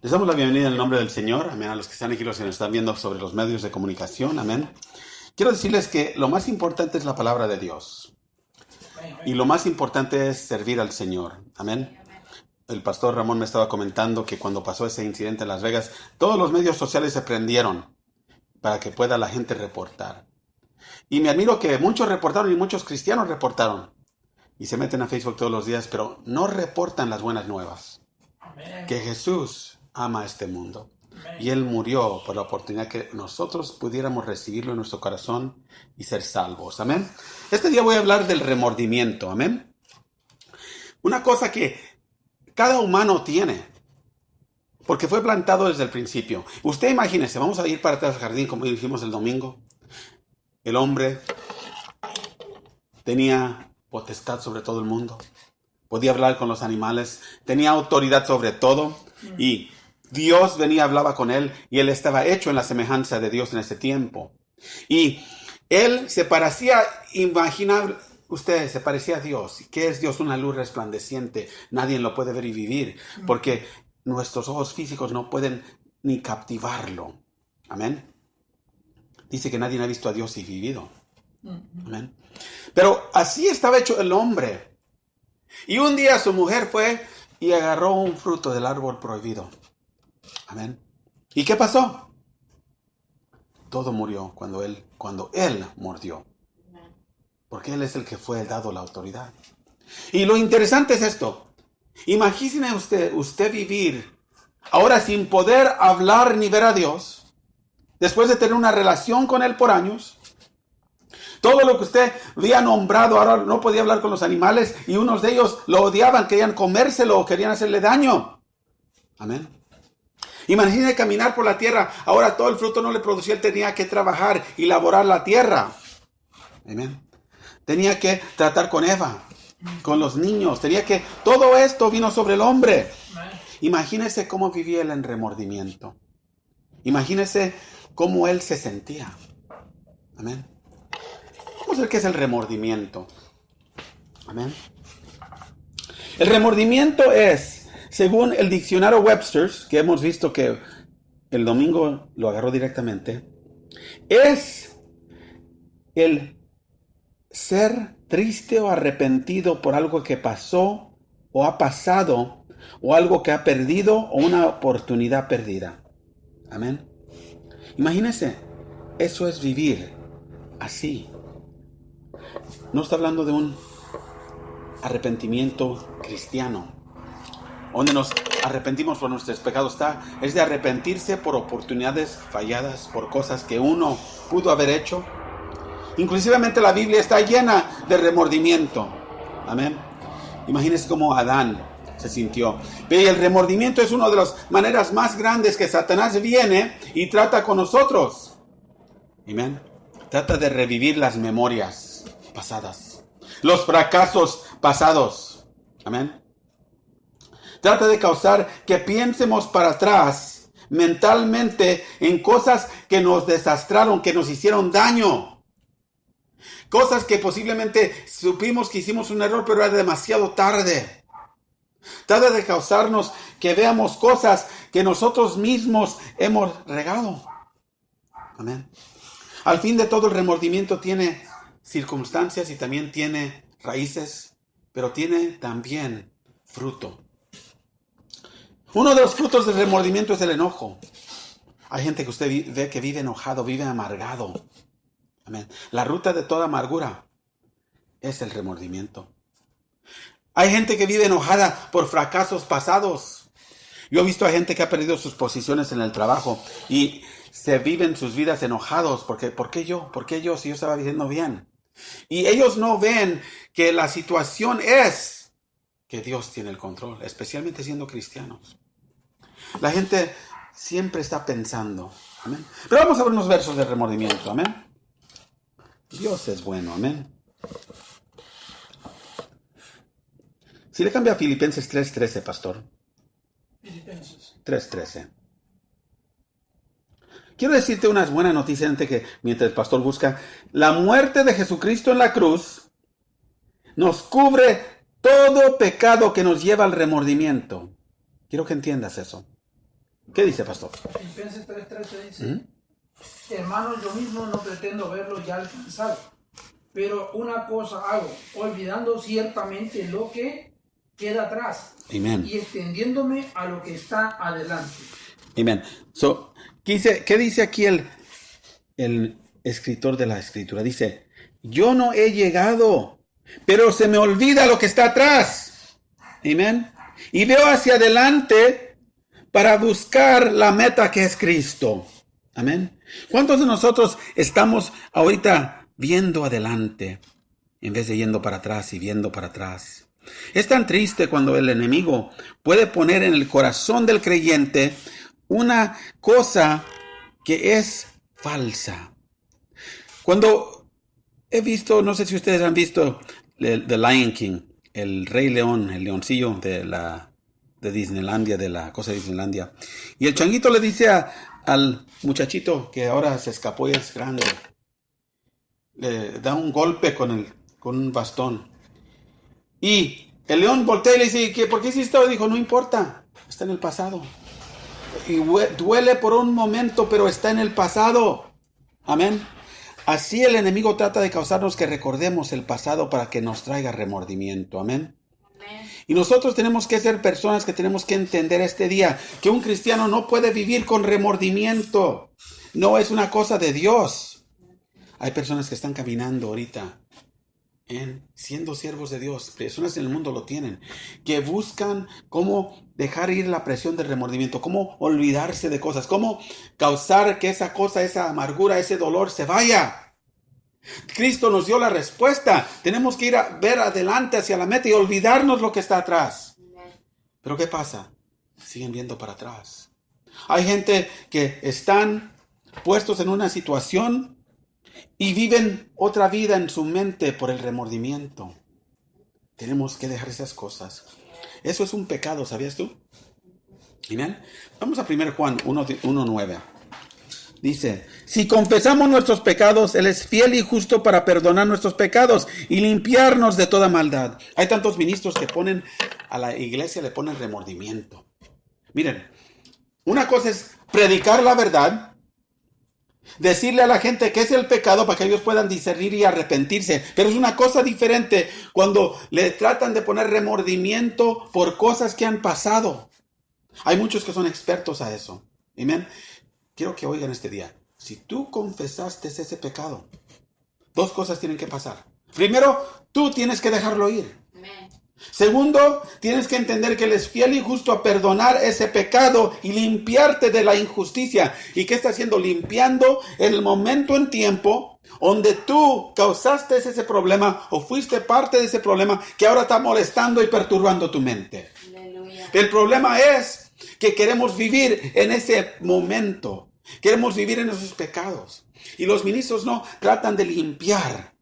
Les damos la bienvenida en el nombre del Señor, amén, a los que están aquí, los que nos están viendo sobre los medios de comunicación, amén. Quiero decirles que lo más importante es la palabra de Dios. Y lo más importante es servir al Señor, amén. El pastor Ramón me estaba comentando que cuando pasó ese incidente en Las Vegas, todos los medios sociales se prendieron para que pueda la gente reportar. Y me admiro que muchos reportaron y muchos cristianos reportaron. Y se meten a Facebook todos los días, pero no reportan las buenas nuevas. Que Jesús ama a este mundo. Y Él murió por la oportunidad que nosotros pudiéramos recibirlo en nuestro corazón y ser salvos. Amén. Este día voy a hablar del remordimiento. Amén. Una cosa que cada humano tiene. Porque fue plantado desde el principio. Usted imagínese, vamos a ir para atrás al jardín como dijimos el domingo. El hombre tenía potestad sobre todo el mundo. Podía hablar con los animales. Tenía autoridad sobre todo. Y Dios venía, hablaba con él. Y él estaba hecho en la semejanza de Dios en ese tiempo. Y él se parecía, imaginar usted, se parecía a Dios. ¿Qué es Dios? Una luz resplandeciente. Nadie lo puede ver y vivir. Porque nuestros ojos físicos no pueden ni captivarlo. Amén. Dice que nadie ha visto a Dios y vivido. Amén. Pero así estaba hecho el hombre. Y un día su mujer fue y agarró un fruto del árbol prohibido. Amén. ¿Y qué pasó? Todo murió cuando él mordió. Porque él es el que fue dado la autoridad. Y lo interesante es esto. Imagine usted vivir ahora sin poder hablar ni ver a Dios. Después de tener una relación con Él por años. Todo lo que usted había nombrado, ahora no podía hablar con los animales. Y unos de ellos lo odiaban, querían comérselo o querían hacerle daño. Amén. Imagine caminar por la tierra. Ahora todo el fruto no le producía, él tenía que trabajar y laborar la tierra. Amén. Tenía que tratar con Eva, con los niños. Todo esto vino sobre el hombre. Imagínese cómo vivía él en remordimiento. Imagínese cómo él se sentía. Amén. Vamos a ver qué es el remordimiento. Amén. El remordimiento es, según el diccionario Webster, que hemos visto que el domingo lo agarró directamente, es el ser triste o arrepentido por algo que pasó o ha pasado o algo que ha perdido o una oportunidad perdida. Amén. Imagínese, eso es vivir así. No está hablando de un arrepentimiento cristiano, donde nos arrepentimos por nuestros pecados. Es de arrepentirse por oportunidades falladas, por cosas que uno pudo haber hecho. Inclusivamente la Biblia está llena de remordimiento. Amén. Imagínese cómo Adán se sintió. Y el remordimiento es una de las maneras más grandes que Satanás viene y trata con nosotros. Amén. Trata de revivir las memorias pasadas, los fracasos pasados. Amén. Trata de causar que piensemos para atrás mentalmente en cosas que nos desastraron, que nos hicieron daño. Cosas que posiblemente supimos que hicimos un error, pero era demasiado tarde. Trata de causarnos que veamos cosas que nosotros mismos hemos regado. Amén. Al fin de todo, el remordimiento tiene circunstancias y también tiene raíces, pero tiene también fruto. Uno de los frutos del remordimiento es el enojo. Hay gente que usted ve que vive enojado, vive amargado. Amén. La ruta de toda amargura es el remordimiento. Hay gente que vive enojada por fracasos pasados. Yo he visto a gente que ha perdido sus posiciones en el trabajo y se viven sus vidas enojados. Porque, ¿por qué yo? ¿Por qué yo si yo estaba viviendo bien? Y ellos no ven que la situación es que Dios tiene el control, especialmente siendo cristianos. La gente siempre está pensando. Amén. Pero vamos a ver unos versos de remordimiento. Amén. Dios es bueno. Amén. Si le cambia a Filipenses 3:13, pastor. Filipenses 3:13. Quiero decirte una buena noticia antes que, mientras el pastor busca. La muerte de Jesucristo en la cruz nos cubre todo pecado que nos lleva al remordimiento. Quiero que entiendas eso. ¿Qué dice, pastor? Filipenses 3:13 dice, hermanos, yo mismo no pretendo verlo ya alcanzado, pero una cosa hago, olvidando ciertamente lo que queda atrás. Amén. Y extendiéndome a lo que está adelante. Amén. So, ¿qué dice aquí el escritor de la escritura? Dice, yo no he llegado, pero se me olvida lo que está atrás. Amén. Y veo hacia adelante para buscar la meta que es Cristo. Amén. ¿Cuántos de nosotros estamos ahorita viendo adelante en vez de yendo para atrás y viendo para atrás? Es tan triste cuando el enemigo puede poner en el corazón del creyente una cosa que es falsa. Cuando he visto, no sé si ustedes han visto The Lion King, el Rey León, el leoncillo de Disneylandia, de la cosa de Disneylandia. Y el changuito le dice al muchachito que ahora se escapó y es grande, le da un golpe con un bastón. Y el león voltea y le dice, ¿por qué hiciste esto? Dijo, no importa, está en el pasado. Y duele por un momento, pero está en el pasado. Amén. Así el enemigo trata de causarnos que recordemos el pasado para que nos traiga remordimiento. Amén. Y nosotros tenemos que ser personas que tenemos que entender este día que un cristiano no puede vivir con remordimiento. No es una cosa de Dios. Hay personas que están caminando ahorita siendo siervos de Dios, personas en el mundo lo tienen, que buscan cómo dejar ir la presión del remordimiento, cómo olvidarse de cosas, cómo causar que esa cosa, esa amargura, ese dolor se vaya. Cristo nos dio la respuesta. Tenemos que ir a ver adelante hacia la meta y olvidarnos lo que está atrás. Pero ¿qué pasa? Siguen viendo para atrás. Hay gente que están puestos en una situación y viven otra vida en su mente por el remordimiento. Tenemos que dejar esas cosas. Eso es un pecado, ¿sabías tú? Amén. Vamos a 1 Juan 1:9. Dice, si confesamos nuestros pecados, Él es fiel y justo para perdonar nuestros pecados y limpiarnos de toda maldad. Hay tantos ministros que ponen a la iglesia, le ponen remordimiento. Miren, una cosa es predicar la verdad, decirle a la gente qué es el pecado para que ellos puedan discernir y arrepentirse. Pero es una cosa diferente cuando le tratan de poner remordimiento por cosas que han pasado. Hay muchos que son expertos a eso. Amén. Quiero que oigan este día. Si tú confesaste ese pecado, dos cosas tienen que pasar. Primero, tú tienes que dejarlo ir. Amén. Segundo, tienes que entender que Él es fiel y justo a perdonar ese pecado y limpiarte de la injusticia. ¿Y qué está haciendo? Limpiando el momento en tiempo donde tú causaste ese problema o fuiste parte de ese problema que ahora está molestando y perturbando tu mente. Aleluya. El problema es que queremos vivir en ese momento. Queremos vivir en esos pecados. Y los ministros no tratan de limpiar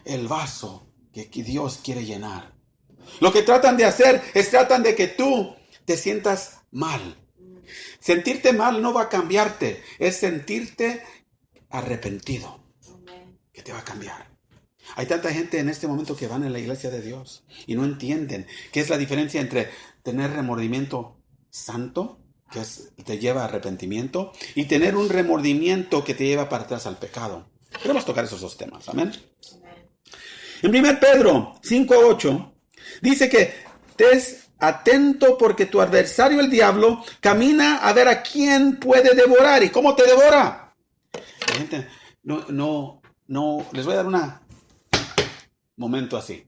el vaso que Dios quiere llenar. Lo que tratan de hacer es tratan de que tú te sientas mal. Sentirte mal no va a cambiarte, es sentirte arrepentido que te va a cambiar. Hay tanta gente en este momento que van a la iglesia de Dios y no entienden qué es la diferencia entre tener remordimiento santo, que te lleva a arrepentimiento, y tener un remordimiento que te lleva para atrás al pecado. Queremos tocar esos dos temas, amén. En 1 Pedro 5:8 dice que estés atento porque tu adversario el diablo camina a ver a quién puede devorar. ¿Y cómo te devora? La gente, no, les voy a dar un momento así.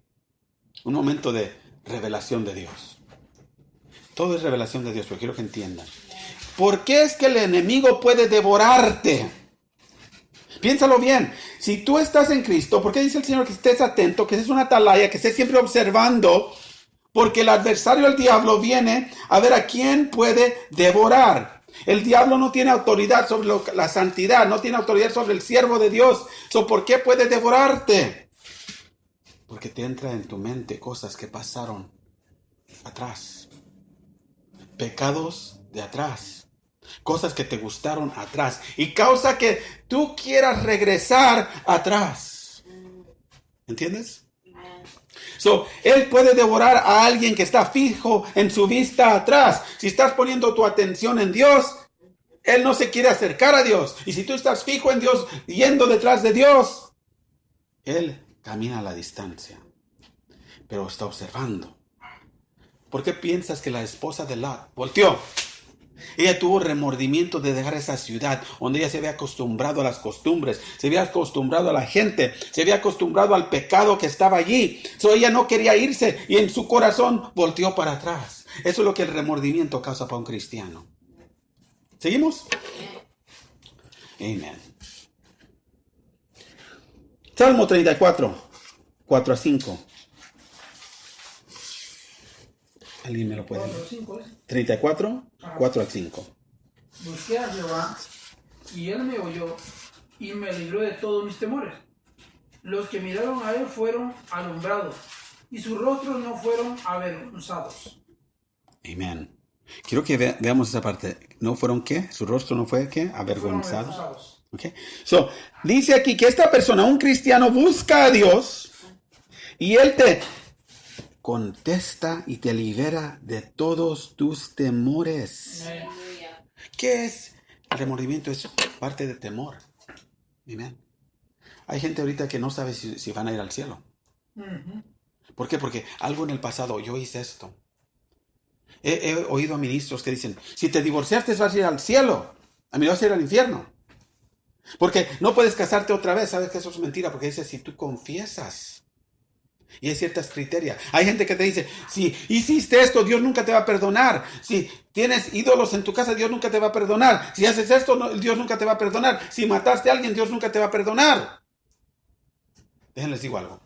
Un momento de revelación de Dios. Todo es revelación de Dios, pero quiero que entiendan. ¿Por qué es que el enemigo puede devorarte? Piénsalo bien. Si tú estás en Cristo, ¿por qué dice el Señor que estés atento, que estés una atalaya, que estés siempre observando? Porque el adversario, el diablo, viene a ver a quién puede devorar. El diablo no tiene autoridad sobre la santidad, no tiene autoridad sobre el siervo de Dios. ¿Por qué puede devorarte? Porque te entra en tu mente cosas que pasaron atrás. Pecados de atrás. Cosas que te gustaron atrás. Y causa que tú quieras regresar atrás. ¿Entiendes? So, él puede devorar a alguien que está fijo en su vista atrás. Si estás poniendo tu atención en Dios, él no se quiere acercar a Dios. Y si tú estás fijo en Dios, yendo detrás de Dios, él camina a la distancia, pero está observando. ¿Por qué piensas que la esposa de Lot volteó? Ella tuvo remordimiento de dejar esa ciudad donde ella se había acostumbrado a las costumbres, se había acostumbrado a la gente, se había acostumbrado al pecado que estaba allí. Ella no quería irse y en su corazón volteó para atrás. Eso es lo que el remordimiento causa para un cristiano. ¿Seguimos? Amén. Salmo 34, 4 a 5. ¿Alguien me lo puede decir? 34, 4 al 5. Busqué a Jehová, y él me oyó, y me libró de todos mis temores. Los que miraron a él fueron alumbrados, y sus rostros no fueron avergonzados. Amén. Quiero que veamos esa parte. ¿No fueron qué? ¿Su rostro no fue qué? Avergonzados. Okay. So, dice aquí que esta persona, un cristiano, busca a Dios, y él te contesta y te libera de todos tus temores. Amén. ¿Qué es? El remordimiento es parte de temor. Amén. Hay gente ahorita que no sabe si van a ir al cielo. ¿Por qué? Porque algo en el pasado, yo hice esto. He oído a ministros que dicen, si te divorciaste vas a ir al cielo, a mí vas a ir al infierno. Porque no puedes casarte otra vez. ¿Sabes que eso es mentira? Porque dice, si tú confiesas. Y hay ciertas criterios. Hay gente que te dice, si hiciste esto, Dios nunca te va a perdonar. Si tienes ídolos en tu casa, Dios nunca te va a perdonar. Si haces esto, Dios nunca te va a perdonar. Si mataste a alguien, Dios nunca te va a perdonar. Déjenles digo algo.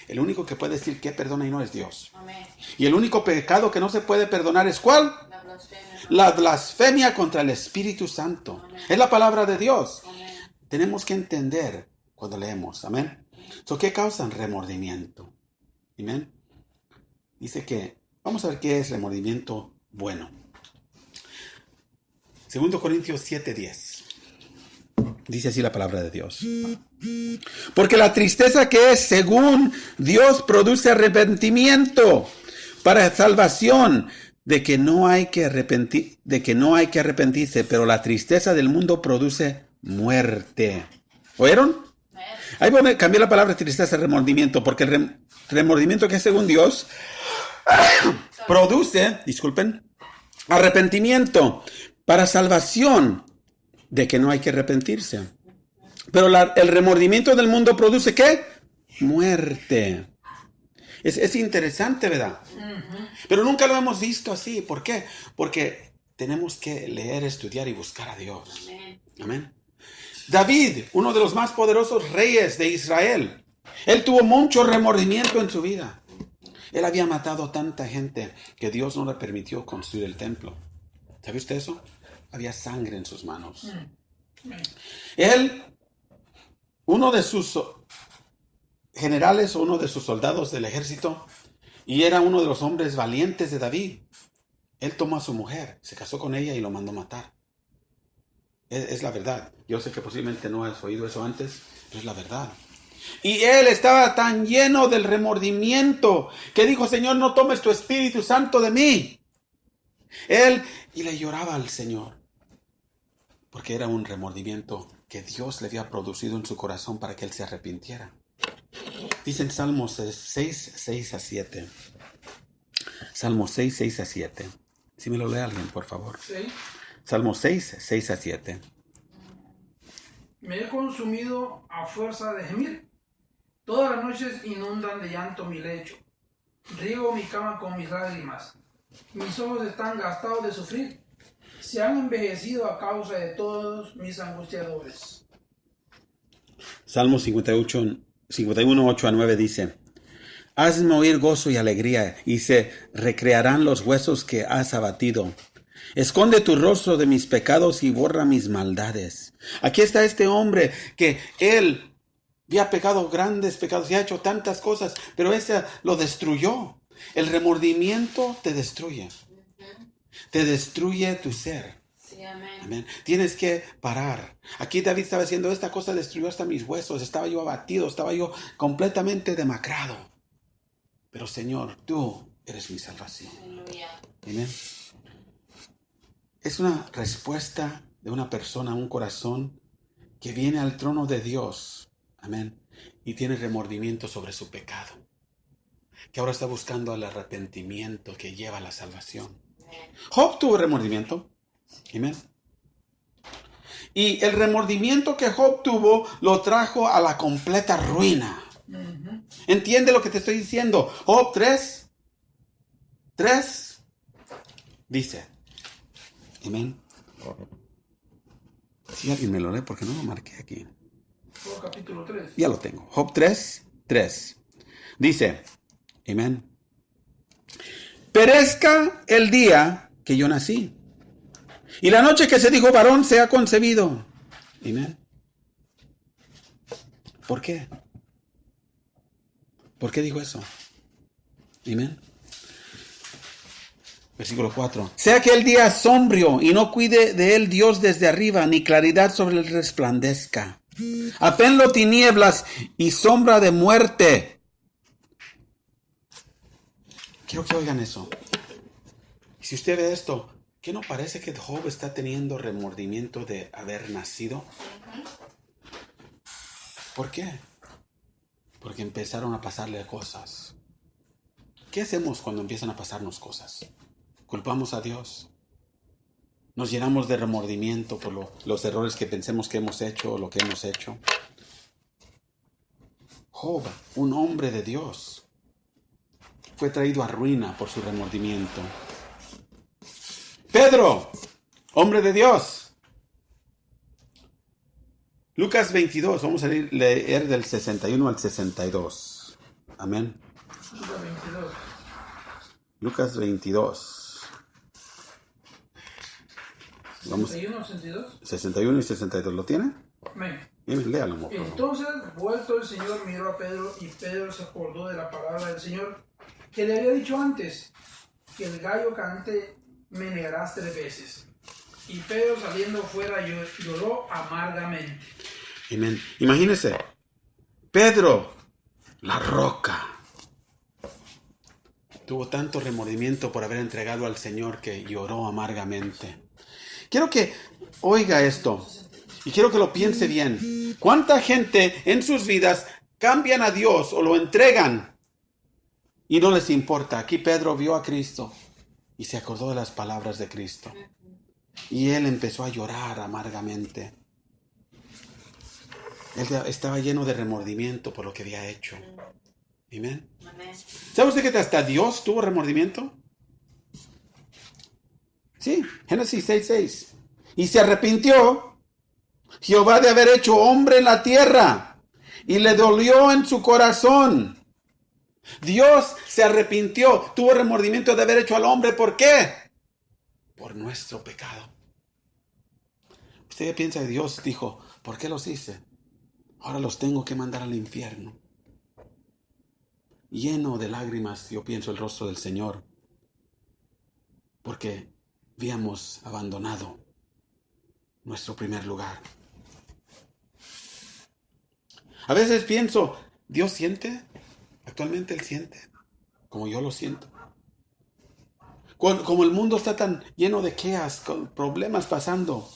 El único que puede decir que perdona y no es Dios. Amén. Y el único pecado que no se puede perdonar es ¿cuál? La blasfemia. La blasfemia contra el Espíritu Santo. Amén. Es la palabra de Dios. Amén. Tenemos que entender cuando leemos. Amén. ¿Qué causan remordimiento? Amén. Dice que, vamos a ver qué es remordimiento bueno. 2 Corintios 7:10. Dice así la palabra de Dios. Porque la tristeza que es según Dios produce arrepentimiento para salvación, de que no hay que arrepentirse, pero la tristeza del mundo produce muerte. ¿Oyeron? Ahí voy a cambiar la palabra tristeza, remordimiento, porque el remordimiento que es según Dios produce, arrepentimiento para salvación, de que no hay que arrepentirse. Pero el remordimiento del mundo produce ¿qué? Muerte. Es interesante, ¿verdad? Pero nunca lo hemos visto así. ¿Por qué? Porque tenemos que leer, estudiar y buscar a Dios. Amén. David, uno de los más poderosos reyes de Israel, él tuvo mucho remordimiento en su vida. Él había matado a tanta gente que Dios no le permitió construir el templo. ¿Sabe usted eso? Había sangre en sus manos. Él, uno de sus generales o uno de sus soldados del ejército, y era uno de los hombres valientes de David, él tomó a su mujer, se casó con ella y lo mandó matar. Es la verdad. Yo sé que posiblemente no has oído eso antes, pero es la verdad. Y él estaba tan lleno del remordimiento que dijo, Señor, no tomes tu Espíritu Santo de mí. Y le lloraba al Señor, porque era un remordimiento que Dios le había producido en su corazón para que él se arrepintiera. Dice en Salmos 6, 6 a 7. Salmos 6, 6 a 7. Si me lo lee alguien, por favor. ¿Sí? Salmos 6, 6 a 7. Me he consumido a fuerza de gemir. Todas las noches inundan de llanto mi lecho. Riego mi cama con mis lágrimas. Mis ojos están gastados de sufrir. Se han envejecido a causa de todos mis angustiadores. Salmos 51, 8 a 9 dice: Hazme oír gozo y alegría, y se recrearán los huesos que has abatido. Esconde tu rostro de mis pecados y borra mis maldades. Aquí está este hombre que él había pecado grandes pecados y ha hecho tantas cosas, pero ese lo destruyó. El remordimiento te destruye. Te destruye tu ser. Sí, amén. Amén. Tienes que parar. Aquí David estaba diciendo, esta cosa destruyó hasta mis huesos. Estaba yo abatido, estaba yo completamente demacrado. pero Señor, tú eres mi salvación. Amén. Es una respuesta de una persona, un corazón que viene al trono de Dios. Amén. Y tiene remordimiento sobre su pecado. Que ahora está buscando el arrepentimiento que lleva a la salvación. Job tuvo remordimiento. Amén. Y el remordimiento que Job tuvo lo trajo a la completa ruina. ¿Entiende lo que te estoy diciendo? Job 3 dice. Amén. Si alguien me lo lee, porque no lo marqué aquí. Job capítulo 3. Ya lo tengo. Job 3. Dice. Amén. Perezca el día que yo nací, y la noche que se dijo varón se ha concebido. Amén. ¿Por qué? ¿Por qué dijo eso? Amén. Versículo 4. Sea que el día sombrío y no cuide de él Dios desde arriba, ni claridad sobre él resplandezca. Apenlo tinieblas y sombra de muerte. Quiero que oigan eso. Si usted ve esto, ¿qué no parece que Job está teniendo remordimiento de haber nacido? ¿Por qué? Porque empezaron a pasarle cosas. ¿Qué hacemos cuando empiezan a pasarnos cosas? Culpamos a Dios. Nos llenamos de remordimiento por los errores que pensemos que hemos hecho o lo que hemos hecho. Job, un hombre de Dios, fue traído a ruina por su remordimiento. Pedro, hombre de Dios. Lucas 22, vamos a leer del 61 al 62. Amén. Lucas 22. Vamos. 61 y 62, ¿lo tiene? Amén. Léalo, por favor. Entonces, vuelto el Señor, miró a Pedro, y Pedro se acordó de la palabra del Señor, que le había dicho antes, que el gallo cante, me negarás 3 veces. Y Pedro, saliendo fuera, lloró amargamente. Amén. Imagínese, Pedro, la roca, tuvo tanto remordimiento por haber entregado al Señor que lloró amargamente. Quiero que oiga esto y quiero que lo piense bien. ¿Cuánta gente en sus vidas cambian a Dios o lo entregan y no les importa? Aquí Pedro vio a Cristo y se acordó de las palabras de Cristo. Y él empezó a llorar amargamente. Él estaba lleno de remordimiento por lo que había hecho. Amén. ¿Sabe usted que hasta Dios tuvo remordimiento? Sí, Génesis 6:6. Y se arrepintió Jehová de haber hecho hombre en la tierra, y le dolió en su corazón. Dios se arrepintió, tuvo remordimiento de haber hecho al hombre. ¿Por qué? Por nuestro pecado. Usted piensa que Dios dijo, ¿por qué los hice? Ahora los tengo que mandar al infierno. Lleno de lágrimas, yo pienso el rostro del Señor, porque habíamos abandonado nuestro primer lugar. A veces pienso, ¿Dios siente? Actualmente Él siente, como yo lo siento. Como el mundo está tan lleno de quejas, con problemas pasando,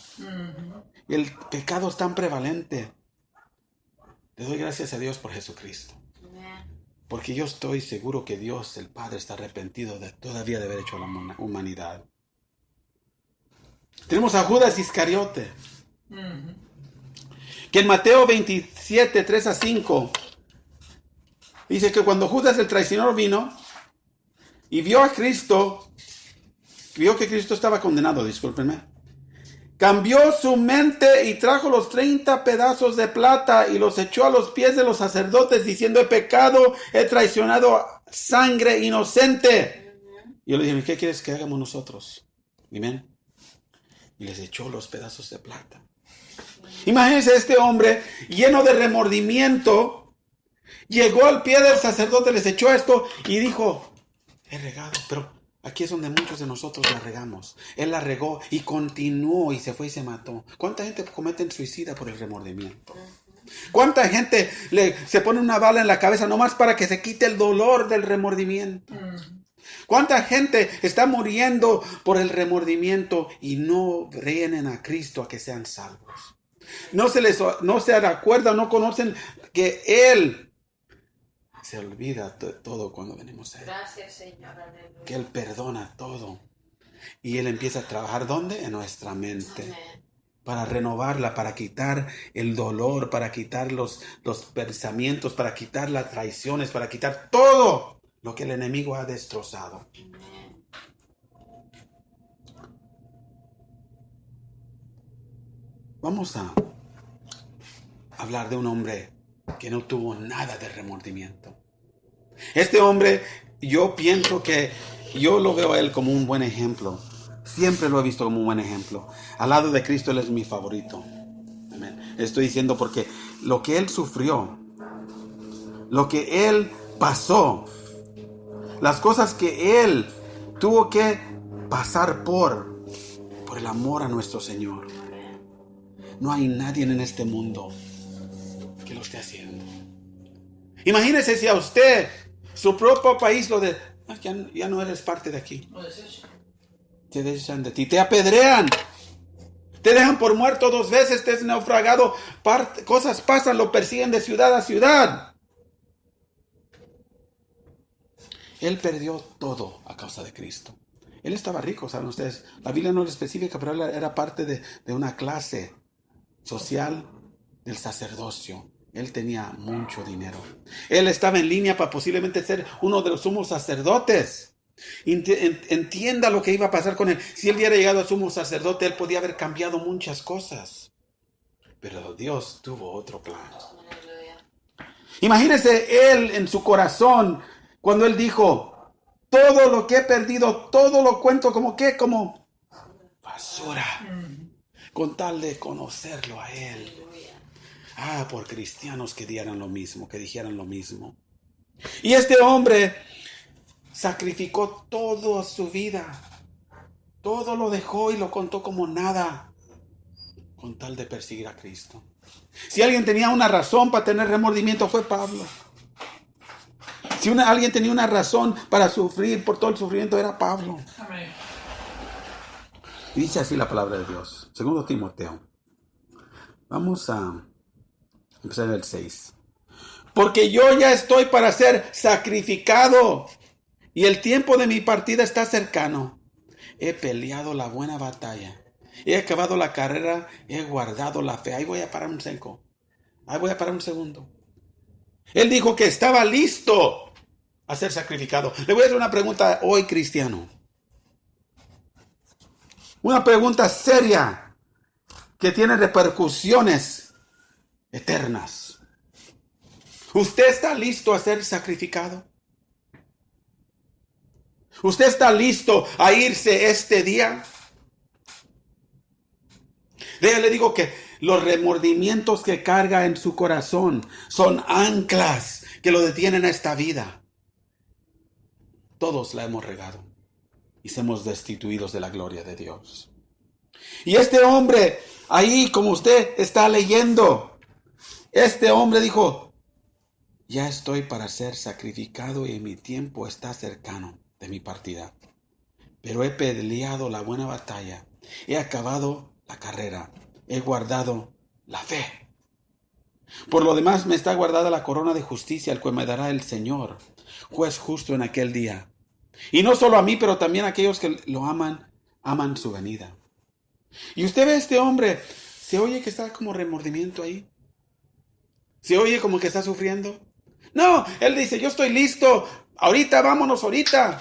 el pecado es tan prevalente. Le doy gracias a Dios por Jesucristo. Porque yo estoy seguro que Dios, el Padre, está arrepentido todavía de haber hecho a la humanidad. Tenemos a Judas Iscariote, que en Mateo 27, 3-5, dice que cuando Judas el traicionador vino y vio a Cristo, vio que Cristo estaba condenado, discúlpenme, cambió su mente y trajo los 30 pedazos de plata y los echó a los pies de los sacerdotes, diciendo, he pecado, he traicionado sangre inocente. Y yo le dije, ¿qué quieres que hagamos nosotros? Amén. Y les echó los pedazos de plata. Imagínense, este hombre lleno de remordimiento llegó al pie del sacerdote, les echó esto y dijo, he regado, pero aquí es donde muchos de nosotros la regamos. Él la regó y continuó y se fue y se mató. ¿Cuánta gente comete suicida por el remordimiento? ¿Cuánta gente se pone una bala en la cabeza nomás para que se quite el dolor del remordimiento? ¿Cuánta gente está muriendo por el remordimiento y no vienen a Cristo a que sean salvos? No se acuerdan, no conocen que Él se olvida todo cuando venimos a Él. Gracias, Señor. Aleluya. Que Él perdona todo. Y Él empieza a trabajar ¿dónde? En nuestra mente. Amén. Para renovarla, para quitar el dolor, para quitar los pensamientos, para quitar las traiciones, para quitar todo lo que el enemigo ha destrozado. Amén. Vamos a hablar de un hombre que no tuvo nada de remordimiento. Este hombre, yo pienso que yo lo veo a él como un buen ejemplo. Siempre lo he visto como un buen ejemplo. Al lado de Cristo, él es mi favorito. Amén. Estoy diciendo porque lo que él sufrió, lo que él pasó, las cosas que él tuvo que pasar por el amor a nuestro Señor. No hay nadie en este mundo que lo esté haciendo. Imagínese si a usted, su propio país, ya no eres parte de aquí. No desecho. Te dejan de ti, te apedrean, te dejan por muerto 2 veces, te has naufragado, cosas pasan, lo persiguen de ciudad a ciudad. Él perdió todo a causa de Cristo. Él estaba rico, ¿saben ustedes? La Biblia no lo especifica, pero él era parte de una clase social del sacerdocio. Él tenía mucho dinero. Él estaba en línea para posiblemente ser uno de los sumos sacerdotes. Entienda lo que iba a pasar con él. Si él hubiera llegado a sumo sacerdote, él podía haber cambiado muchas cosas. Pero Dios tuvo otro plan. Aleluya. Imagínese él en su corazón cuando él dijo: todo lo que he perdido, todo lo cuento como basura, con tal de conocerlo a él. Por cristianos que dijeran lo mismo. Y este hombre sacrificó toda su vida. Todo lo dejó y lo contó como nada, con tal de perseguir a Cristo. Si alguien tenía una razón para tener remordimiento, fue Pablo. Si alguien tenía una razón para sufrir por todo el sufrimiento, era Pablo. Amén. Y dice así la palabra de Dios. 2 Timoteo. Vamos a empezar en el 6. Porque yo ya estoy para ser sacrificado y el tiempo de mi partida está cercano. He peleado la buena batalla. He acabado la carrera. He guardado la fe. Ahí voy a parar un segundo. Él dijo que estaba listo a ser sacrificado. Le voy a hacer una pregunta hoy, cristiano. Una pregunta seria que tiene repercusiones eternas. ¿Usted está listo a ser sacrificado? ¿Usted está listo a irse este día? Le digo que los remordimientos que carga en su corazón son anclas que lo detienen a esta vida. Todos la hemos regado y somos destituidos de la gloria de Dios. Y este hombre, ahí como usted está leyendo, este hombre dijo: ya estoy para ser sacrificado y mi tiempo está cercano de mi partida. Pero he peleado la buena batalla, he acabado la carrera, he guardado la fe. Por lo demás me está guardada la corona de justicia, el cual me dará el Señor, juez justo en aquel día. Y no solo a mí, pero también a aquellos que lo aman su venida. Y usted ve a este hombre, se oye que está como remordimiento ahí. Se oye como que está sufriendo. No, él dice: yo estoy listo, ahorita, vámonos ahorita.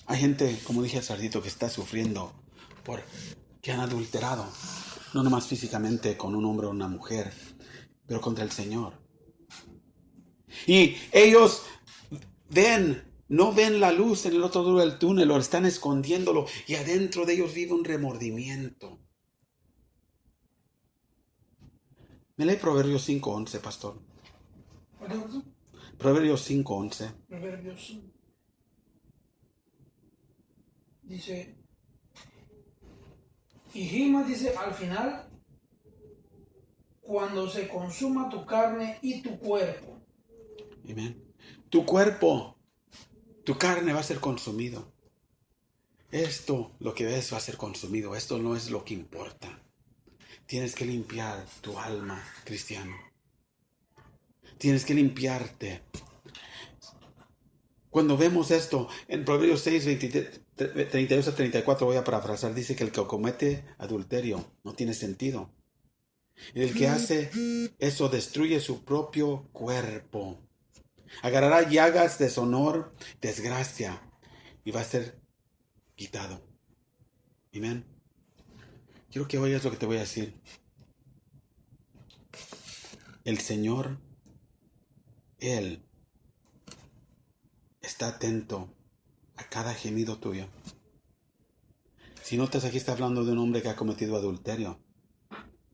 Hay gente, como dije hace ratito, que está sufriendo porque han adulterado, no nomás físicamente con un hombre o una mujer, pero contra el Señor. Y ellos no ven la luz en el otro lado del túnel, o están escondiéndolo, y adentro de ellos vive un remordimiento. ¿Me lee Proverbios 5:11, pastor? Proverbios 5:11. Proverbios. Dice: Y Gima dice al final, cuando se consuma tu carne y tu cuerpo. Amén. Tu cuerpo, tu carne va a ser consumido. Esto, lo que ves, va a ser consumido. Esto no es lo que importa. Tienes que limpiar tu alma, cristiano. Tienes que limpiarte. Cuando vemos esto, en Proverbios 6, 32 a 34, voy a parafrasar, dice que el que comete adulterio no tiene sentido. Y el que hace eso destruye su propio cuerpo. Agarrará llagas, deshonor, desgracia, y va a ser quitado. Amén. Quiero que oigas lo que te voy a decir. El Señor, Él está atento a cada gemido tuyo. Si notas, aquí está hablando de un hombre que ha cometido adulterio,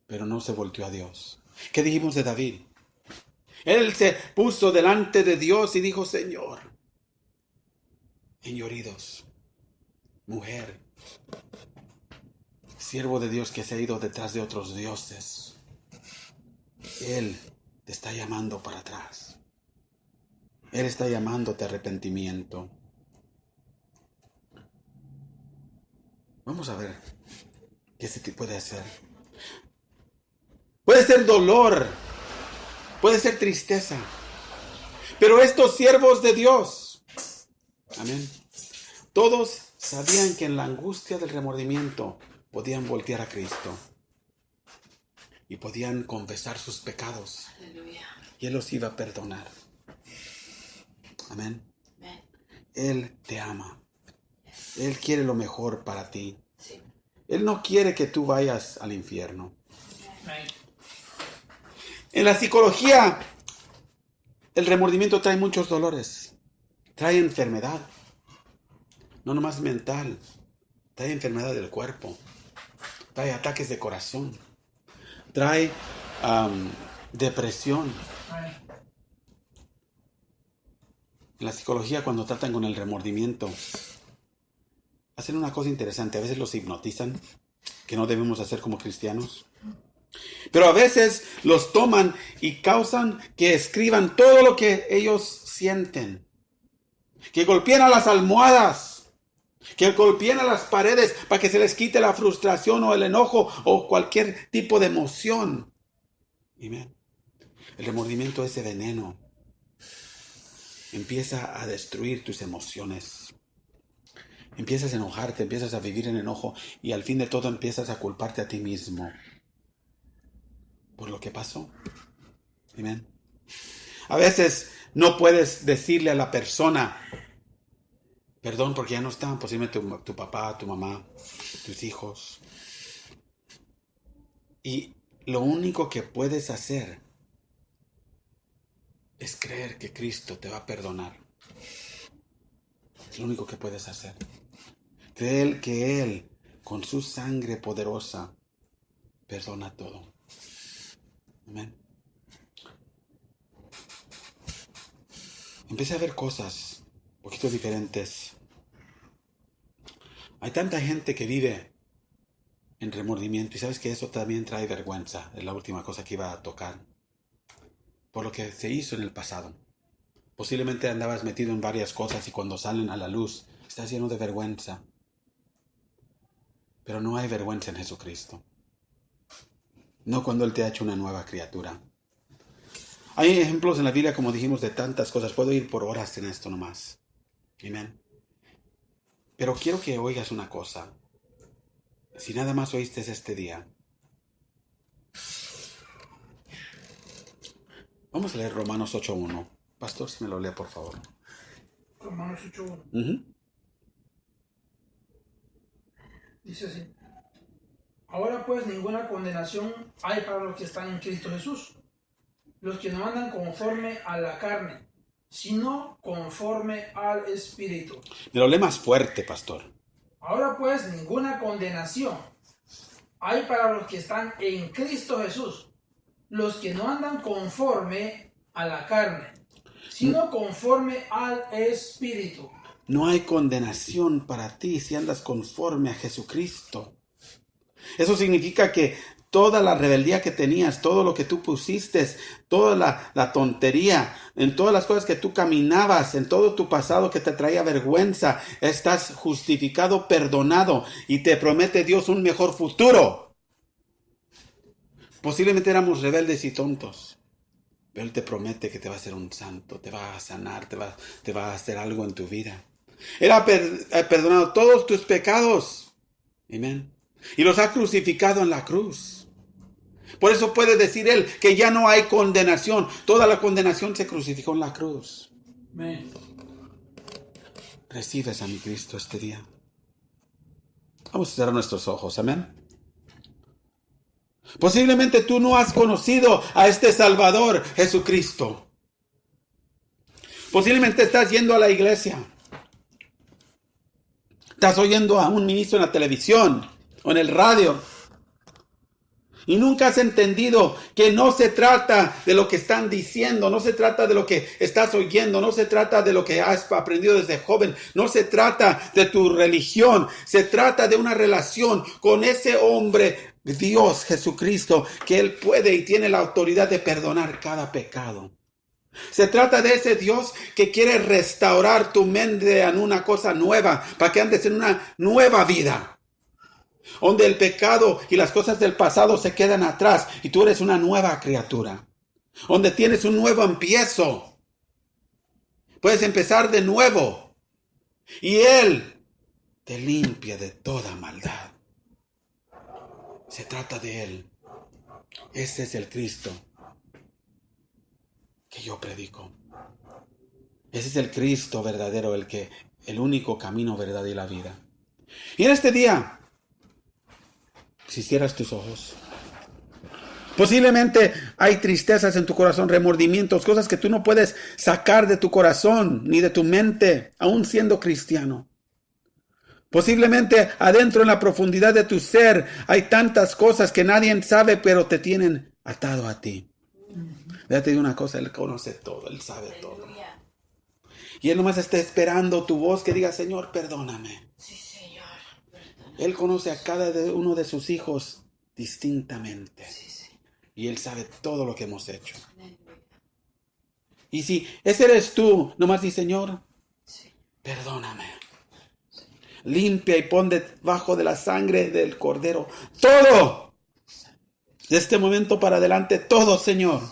pero no se volteó a Dios. ¿Qué dijimos de David? Él se puso delante de Dios y dijo: Señor, señoridos, mujer, siervo de Dios que se ha ido detrás de otros dioses, Él te está llamando para atrás. Él está llamándote a arrepentimiento. Vamos a ver qué se te puede hacer. Puede ser dolor, puede ser tristeza, pero estos siervos de Dios, amén, todos sabían que en la angustia del remordimiento podían voltear a Cristo y podían confesar sus pecados. Aleluya. Y Él los iba a perdonar. Amén. Amén. Él te ama. Él quiere lo mejor para ti. Sí. Él no quiere que tú vayas al infierno. Amén. En la psicología, el remordimiento trae muchos dolores. Trae enfermedad. No nomás mental. Trae enfermedad del cuerpo. Trae ataques de corazón. Trae depresión. Amén. En la psicología, cuando tratan con el remordimiento, hacen una cosa interesante. A veces los hipnotizan, que no debemos hacer como cristianos. Pero a veces los toman y causan que escriban todo lo que ellos sienten. Que golpeen a las almohadas. Que golpeen a las paredes para que se les quite la frustración o el enojo o cualquier tipo de emoción. Amén. El remordimiento es ese veneno. Empieza a destruir tus emociones. Empiezas a enojarte, empiezas a vivir en enojo y al fin de todo empiezas a culparte a ti mismo por lo que pasó. Amén. A veces no puedes decirle a la persona perdón porque ya no están, posiblemente tu papá, tu mamá, tus hijos. Y lo único que puedes hacer es creer que Cristo te va a perdonar. Es lo único que puedes hacer. Creer que Él, con su sangre poderosa, perdona todo. Amén. Empecé a ver cosas un poquito diferentes. Hay tanta gente que vive en remordimiento y sabes que eso también trae vergüenza. Es la última cosa que iba a tocar. Por lo que se hizo en el pasado. Posiblemente andabas metido en varias cosas y cuando salen a la luz estás lleno de vergüenza. Pero no hay vergüenza en Jesucristo. No cuando Él te ha hecho una nueva criatura. Hay ejemplos en la Biblia, como dijimos, de tantas cosas. Puedo ir por horas en esto nomás. Amén. Pero quiero que oigas una cosa. Si nada más oíste este día. Vamos a leer Romanos 8.1. Pastor, si me lo lee, por favor. Romanos 8:1. Dice así. Ahora pues ninguna condenación hay para los que están en Cristo Jesús. Los que no andan conforme a la carne, sino conforme al Espíritu. Me lo lee más fuerte, pastor. Ahora pues ninguna condenación hay para los que están en Cristo Jesús. Los que no andan conforme a la carne, sino conforme al Espíritu. No hay condenación para ti si andas conforme a Jesucristo. Eso significa que toda la rebeldía que tenías, todo lo que tú pusiste, toda la tontería, en todas las cosas que tú caminabas, en todo tu pasado que te traía vergüenza, estás justificado, perdonado y te promete Dios un mejor futuro. Posiblemente éramos rebeldes y tontos, pero Él te promete que te va a hacer un santo, te va a sanar, te va a hacer algo en tu vida. Él ha perdonado todos tus pecados. Amén. Y los ha crucificado en la cruz. Por eso puede decir Él que ya no hay condenación. Toda la condenación se crucificó en la cruz. Amén. Recibes a mi Cristo este día. Vamos a cerrar nuestros ojos. Amén. Posiblemente tú no has conocido a este Salvador, Jesucristo. Posiblemente estás yendo a la iglesia. Estás oyendo a un ministro en la televisión o en el radio. Y nunca has entendido que no se trata de lo que están diciendo, no se trata de lo que estás oyendo, no se trata de lo que has aprendido desde joven, no se trata de tu religión, se trata de una relación con ese hombre, Dios Jesucristo, que Él puede y tiene la autoridad de perdonar cada pecado. Se trata de ese Dios que quiere restaurar tu mente en una cosa nueva, para que andes en una nueva vida. Donde el pecado y las cosas del pasado se quedan atrás y tú eres una nueva criatura. Donde tienes un nuevo empiezo. Puedes empezar de nuevo. Y Él te limpia de toda maldad. Se trata de Él. Ese es el Cristo que yo predico. Ese es el Cristo verdadero, el único camino, verdad y la vida. Y en este día, si cierras tus ojos, posiblemente hay tristezas en tu corazón, remordimientos, cosas que tú no puedes sacar de tu corazón ni de tu mente, aún siendo cristiano. Posiblemente adentro en la profundidad de tu ser hay tantas cosas que nadie sabe, pero te tienen atado a ti. Déjate de una cosa, Él conoce todo, Él sabe todo. Aleluya. Y Él nomás está esperando tu voz que diga, Señor, perdóname. Sí, Señor. Perdona. Él conoce a cada uno de sus hijos distintamente. Sí, Señor. Y Él sabe todo lo que hemos hecho. Aleluya. Y si ese eres tú, nomás di, Señor, Sí. perdóname. Limpia y pon debajo de la sangre del Cordero todo. De este momento para adelante, todo, Señor.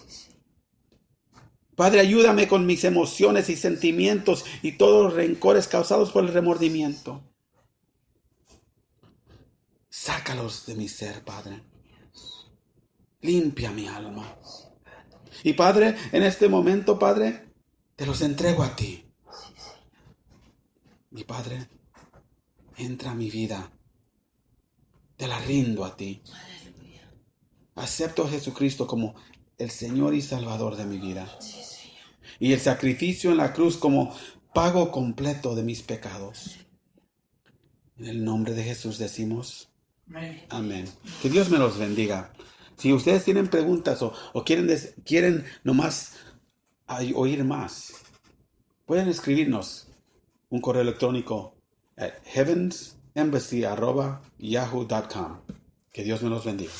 Padre, ayúdame con mis emociones y sentimientos y todos los rencores causados por el remordimiento. Sácalos de mi ser, Padre. Limpia mi alma. Y Padre, en este momento, Padre, te los entrego a ti. Mi Padre, entra a mi vida. Te la rindo a ti. Aleluya. Acepto a Jesucristo como el Señor y Salvador de mi vida. Sí, Señor. Y el sacrificio en la cruz como pago completo de mis pecados. En el nombre de Jesús decimos Amén. amén. Que Dios me los bendiga. Si ustedes tienen preguntas o quieren nomás oír más, pueden escribirnos un correo electrónico a heavensembassy@yahoo.com. Que Dios me los bendiga.